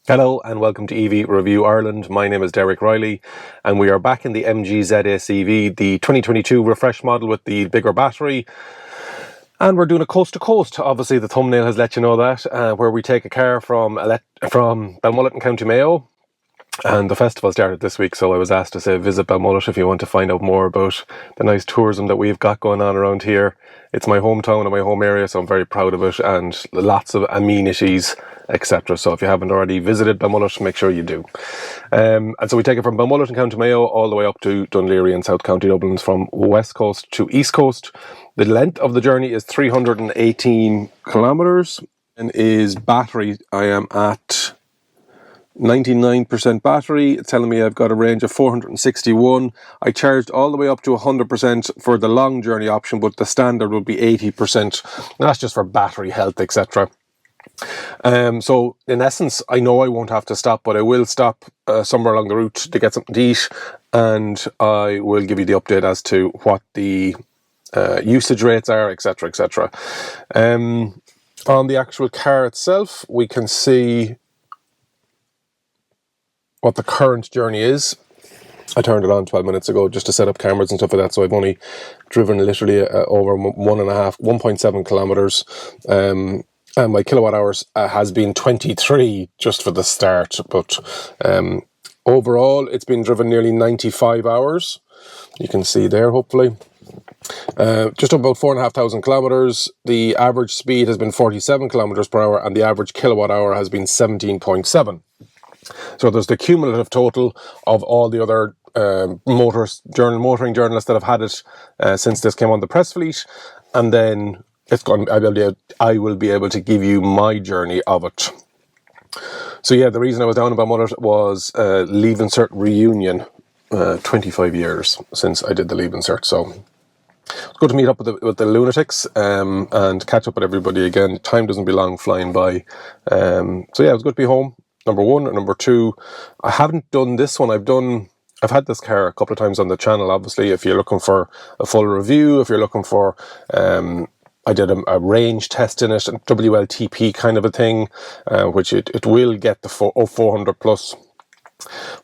Hello and welcome to EV Review Ireland. My name is Derek Reilly and we are back in the MG ZS EV, the 2022 refresh model with the bigger battery. And we're doing a coast to coast. Obviously the thumbnail has let you know that, where we take a car from Belmullet in County Mayo. And the festival started this week, so I was asked to say visit Belmullet if you want to find out more about the nice tourism that we've got going on around here. It's my hometown and my home area, so I'm very proud of it, and lots of amenities, etc. So if you haven't already visited Belmullet, make sure you do. And so we take it from Belmullet in County Mayo all the way up to Dun Laoghaire in South County Dublin, from west coast to east coast. The length of the journey is 318 kilometres, and is battery. I am at 99% battery. It's telling me I've got a range of 461. I charged all the way up to 100% for the long journey option, but the standard would be 80%. And that's just for battery health, etc. So in essence, I know I won't have to stop, but I will stop somewhere along the route to get something to eat, and I will give you the update as to what the usage rates are, etc, etc. On the actual car itself, we can see what the current journey is. I turned it on 12 minutes ago just to set up cameras and stuff like that, so I've only driven literally over 1.7 kilometers, and my kilowatt hours has been 23 just for the start, but overall it's been driven nearly 95 hours. You can see there, hopefully. Just about 4,500 kilometers. The average speed has been 47 kilometers per hour, and the average kilowatt hour has been 17.7. So there's the cumulative total of all the other motoring journalists that have had it since this came on the press fleet, and then I will be able to give you my journey of it. So yeah, the reason I was down in Belmullet was Leaving Cert reunion. 25 years since I did the Leaving Cert, so it's good to meet up with the lunatics and catch up with everybody again. Time doesn't belong flying by. So yeah, it was good to be home. Number one. And number two, I haven't done this one. I've had this car a couple of times on the channel. Obviously, if you're looking for a full review, if you're looking for, I did a range test in it, a WLTP kind of a thing, which it will get the 400 plus.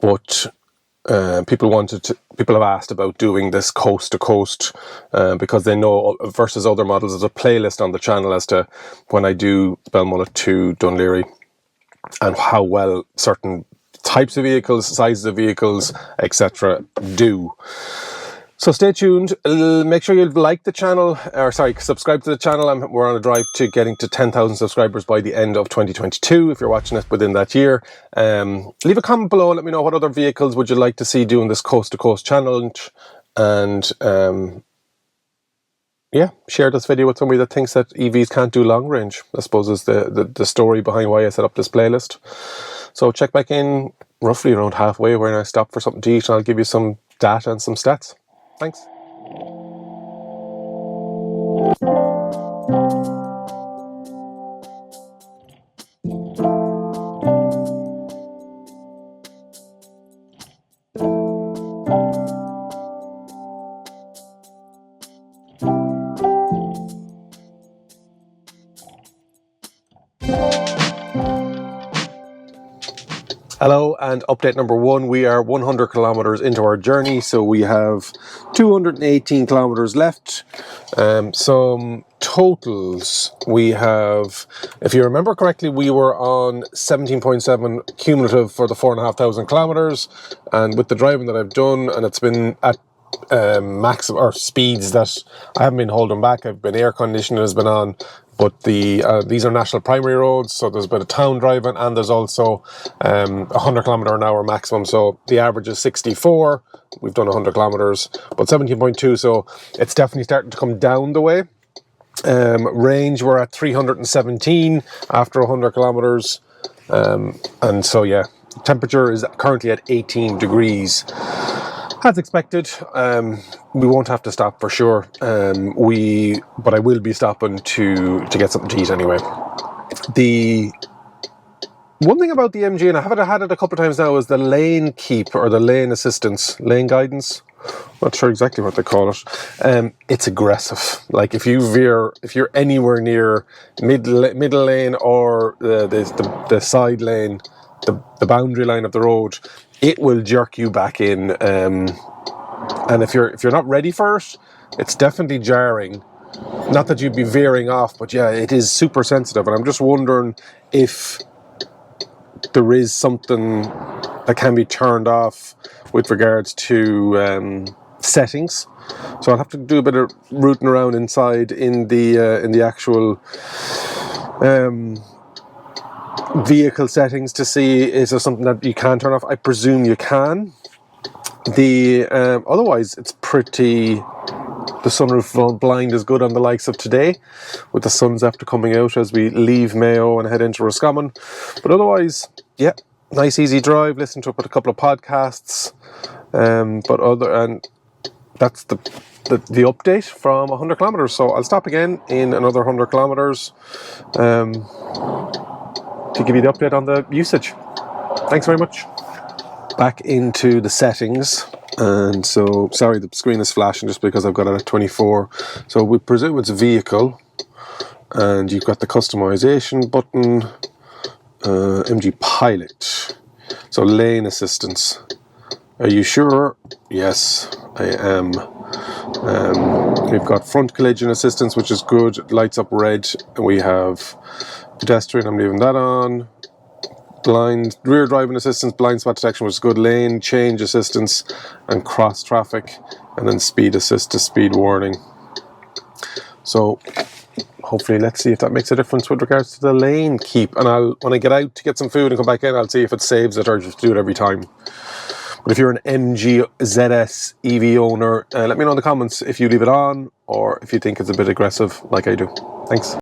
But people have asked about doing this coast to coast because they know versus other models. There's a playlist on the channel as to when I do Belmullet to Dun Laoghaire, and how well certain types of vehicles, sizes of vehicles, etc. do. So stay tuned. Make sure you like the channel, subscribe to the channel. We're on a drive to getting to 10,000 subscribers by the end of 2022, if you're watching it within that year. Leave a comment below, let me know what other vehicles would you like to see doing this coast to coast challenge, and yeah, share this video with somebody that thinks that EVs can't do long range. I suppose is the story behind why I set up this playlist. So check back in roughly around halfway when I stop for something to eat, and I'll give you some data and some stats. Thanks. Hello, and update number one, we are 100 kilometers into our journey, so we have 218 kilometers left. Some totals, we have, if you remember correctly, we were on 17.7 cumulative for the 4,500 kilometers, and with the driving that I've done, and it's been at max or speeds that I haven't been holding back. I've been air conditioning has been on, but these are national primary roads, so there's a bit of town driving, and there's also 100 kilometer an hour maximum. So the average is 64. We've done 100 kilometers, but 17.2. So it's definitely starting to come down the way. Range, we're at 317 after 100 kilometers, and so yeah, temperature is currently at 18 degrees. As expected, we won't have to stop for sure. But I will be stopping to get something to eat anyway. The one thing about the MG, and I haven't had it a couple of times now, is the lane keep or the lane assistance, lane guidance. Not sure exactly what they call it. It's aggressive. Like if you're anywhere near middle lane or the side lane, the boundary line of the road, it will jerk you back in. And if you're not ready for it, it's definitely jarring. Not that you'd be veering off, but yeah, it is super sensitive. And I'm just wondering if there is something that can be turned off with regards to settings. So I'll have to do a bit of rooting around inside in the actual vehicle settings to see is there something that you can turn off. I presume you can. Otherwise it's pretty. The sunroof blind is good on the likes of today, with the suns after coming out as we leave Mayo and head into Roscommon. But otherwise, yeah, nice easy drive. Listen to it with a couple of podcasts. And that's the update from 100 kilometers. So I'll stop again in another 100 kilometers to give you the update on the usage. Thanks very much. Back into the settings. And so, sorry, the screen is flashing just because I've got it at 24. So we presume it's vehicle, and you've got the customization button, MG Pilot. So lane assistance. Are you sure? Yes, I am. We've got front collision assistance, which is good. It lights up red. And we have pedestrian. I'm leaving that on. Blind rear driving assistance, blind spot detection, which is good. Lane change assistance and cross traffic, and then speed assist to speed warning. So hopefully, let's see if that makes a difference with regards to the lane keep. And when I get out to get some food and come back in, I'll see if it saves it or just do it every time. But if you're an MG ZS EV owner, let me know in the comments if you leave it on or if you think it's a bit aggressive like I do. Thanks.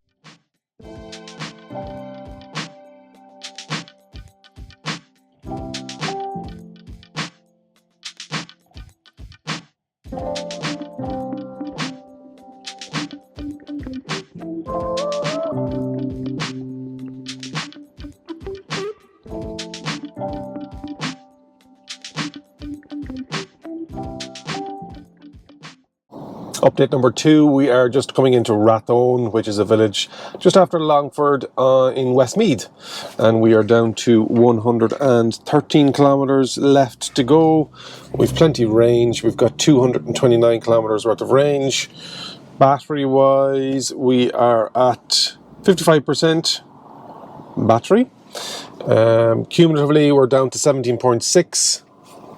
Update number 2, we are just coming into Rathowen, which is a village just after Longford in Westmeath, and we are down to 113 kilometres left to go. We've plenty of range. We've got 229 kilometres worth of range. Battery wise, we are at 55% battery. Cumulatively, we're down to 17.6,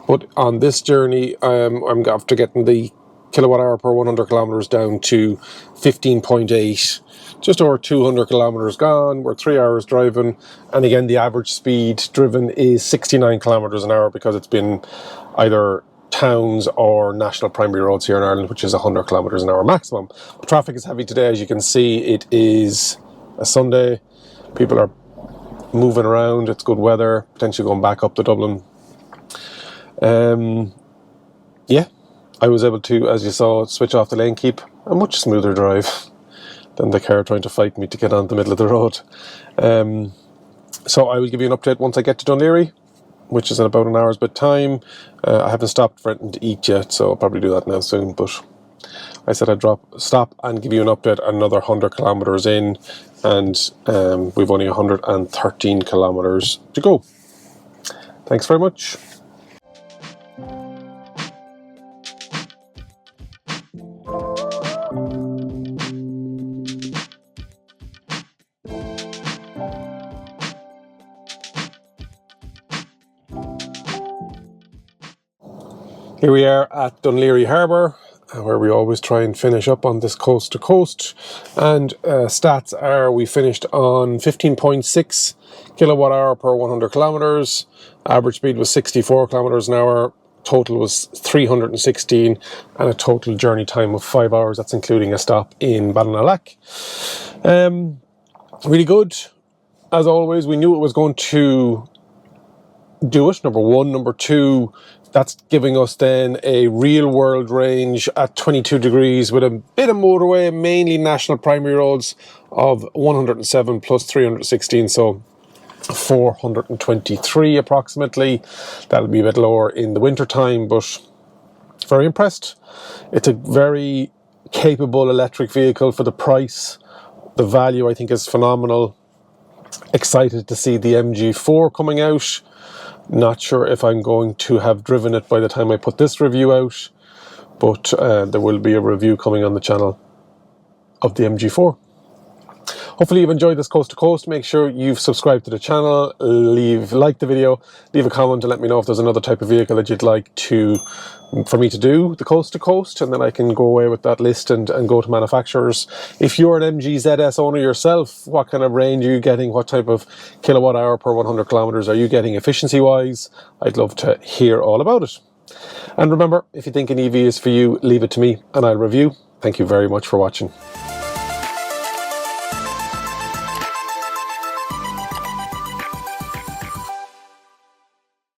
but on this journey, I'm after getting the kilowatt hour per 100 kilometers down to 15.8, just over 200 kilometers gone. We're 3 hours driving, and again the average speed driven is 69 kilometers an hour because it's been either towns or national primary roads here in Ireland, which is 100 kilometers an hour maximum. But traffic is heavy today, as you can see. It is a Sunday, people are moving around, it's good weather, potentially going back up to Dublin. Yeah, I was able to, as you saw, switch off the lane keep. A much smoother drive than the car trying to fight me to get on the middle of the road. So I will give you an update once I get to Dun Laoghaire, which is in about an hour's bit time. I haven't stopped for anything to eat yet, so I'll probably do that now soon. But I said I'd stop and give you an update another 100 kilometres in, and we've only 113 kilometres to go. Thanks very much. Here we are at Dun Laoghaire Harbour, where we always try and finish up on this coast to coast. And stats are we finished on 15.6 kilowatt hour per 100 kilometres. Average speed was 64 kilometres an hour. Total was 316, and a total journey time of 5 hours. That's including a stop in Ballinalack. Really good. As always, we knew it was going to do it, number one. Number two, that's giving us then a real world range at 22 degrees with a bit of motorway, mainly national primary roads, of 107 plus 316, so 423 approximately. That'll be a bit lower in the winter time, but very impressed. It's a very capable electric vehicle for the price. The value, I think, is phenomenal. Excited to see the MG4 coming out. Not sure if I'm going to have driven it by the time I put this review out, but there will be a review coming on the channel of the MG4. Hopefully you've enjoyed this coast to coast. Make sure you've subscribed to the channel, like the video, leave a comment and let me know if there's another type of vehicle that you'd like for me to do the coast to coast, and then I can go away with that list and go to manufacturers. If you're an MG ZS owner yourself, what kind of range are you getting? What type of kilowatt hour per 100 kilometers are you getting efficiency wise? I'd love to hear all about it. And remember, if you think an EV is for you, leave it to me and I'll review. Thank you very much for watching.